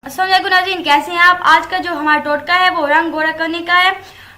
अस्सलाम वालेकुम नाज़रीन, कैसे हैं आप। आज का जो हमारा टोटका है वो रंग गोरा करने का है।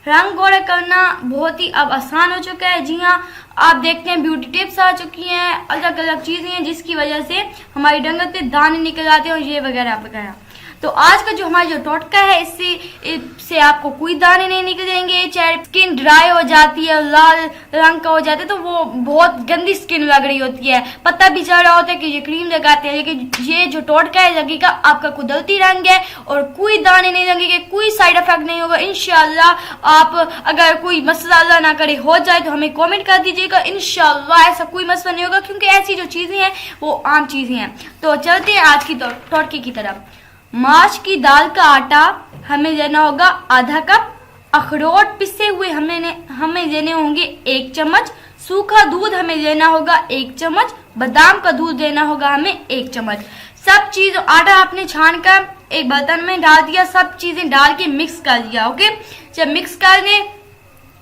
रंग गोरा करना बहुत ही अब आसान हो चुका है। जी हाँ, आप देखते हैं ब्यूटी टिप्स आ चुकी हैं, अलग अलग चीजें हैं जिसकी वजह से हमारी रंगत पे दाने निकल आते हैं और ये वगैरह वगैरह। तो आज का जो हमारा जो टोटका है इससे आपको कोई दाने नहीं निकलेंगे। चाहे स्किन ड्राई हो जाती है, लाल रंग का हो जाता है, तो वो बहुत गंदी स्किन लग रही होती है, पता भी चल रहा होता है कि ये क्रीम लगाते हैं, लेकिन ये जो टोटका है लगेगा आपका कुदरती रंग है और कोई दाने नहीं लगेंगे, कोई साइड इफेक्ट नहीं होगा इंशाल्लाह। आप अगर कोई मसला अल्लाह ना करे हो जाए तो हमें कमेंट कर दीजिएगा। इंशाल्लाह ऐसा कोई मसला नहीं होगा, क्योंकि ऐसी जो चीजें हैं वो आम चीजें हैं। तो चलते हैं आज की टोटके की तरफ। माश की दाल का आटा हमें लेना होगा आधा कप। अखरोट पिसे हुए हमें लेने होंगे 1 चम्मच। सूखा दूध हमें लेना होगा 1 चम्मच। बादाम का दूध लेना होगा हमें 1 चम्मच। सब चीज आटा आपने छान कर एक बर्तन में डाल दिया, सब चीजें डाल के मिक्स कर दिया। ओके, जब मिक्स कर दें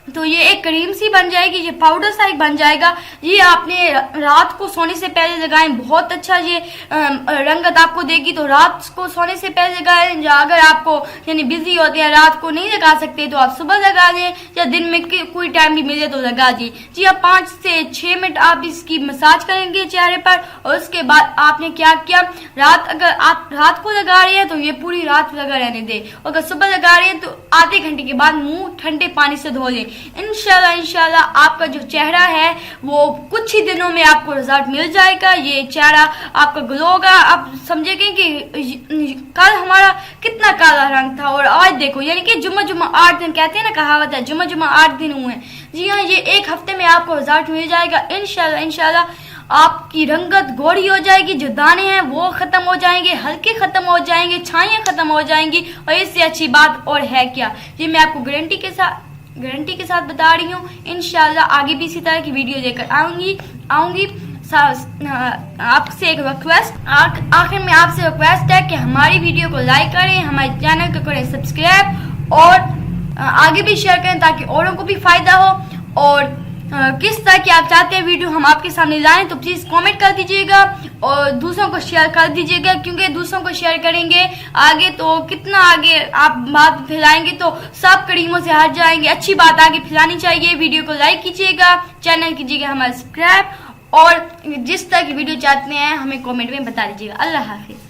तो ये एक क्रीम सी बन जाएगी, ये पाउडर सा एक बन जाएगा। ये आपने रात को सोने से पहले लगाएं, बहुत अच्छा ये रंगत आपको देगी। तो रात को सोने से पहले लगाएं, या अगर आपको यानी बिजी होते हैं रात को नहीं लगा सकते तो आप सुबह लगा लें, या दिन में कोई टाइम भी मिले तो लगा दी। जी आप 5 से 6 मिनट आप इसकी मसाज करेंगे चेहरे पर, और उसके बाद आपने क्या किया, अगर आप रात को लगा रहे हैं तो ये पूरी रात लगा रहने दें, और अगर सुबह लगा रहे हैं तो आधे घंटे के बाद मुंह ठंडे पानी से धो लें। इंशाल्लाह आपका जो चेहरा है वो कुछ ही दिनों में आपको रिजल्ट मिल जाएगा। ये चेहरा आपका ग्लो होगा। आप समझेंगे कि कल हमारा कितना काला रंग था और आज देखो, यानी कि जुम्मा 8 दिन कहते हैं ना, कहावत है जुम्मा 8 दिन हुए। जी हाँ, ये 1 हफ्ते में आपको रिजल्ट मिल जाएगा इंशाल्लाह। आपकी रंगत गोरी हो जाएगी, जो दाने हैं वो खत्म हो जाएंगे, हल्के खत्म हो जाएंगे, छाइयां खत्म हो जाएंगी, और इससे अच्छी बात और है क्या। ये मैं आपको गारंटी के साथ बता रही हूँ। इंशाल्लाह आगे भी इसी तरह की वीडियो लेकर आऊंगी। आपसे एक रिक्वेस्ट, आखिर में आपसे रिक्वेस्ट है कि हमारी वीडियो को लाइक करें, हमारे चैनल को करें सब्सक्राइब, और आगे भी शेयर करें ताकि औरों को भी फायदा हो। और किस तरह की आप चाहते हैं वीडियो हम आपके सामने लाएं तो प्लीज कमेंट कर दीजिएगा और दूसरों को शेयर कर दीजिएगा, क्योंकि दूसरों को शेयर करेंगे आगे तो कितना आगे आप बात फैलाएंगे तो सब करीमों से हट जाएंगे। अच्छी बात आगे फैलानी चाहिए। वीडियो को लाइक कीजिएगा, चैनल कीजिएगा हमारा सब्सक्राइब, और जिस तरह की वीडियो चाहते हैं हमें कमेंट में बता दीजिएगा। अल्लाह हाफिज।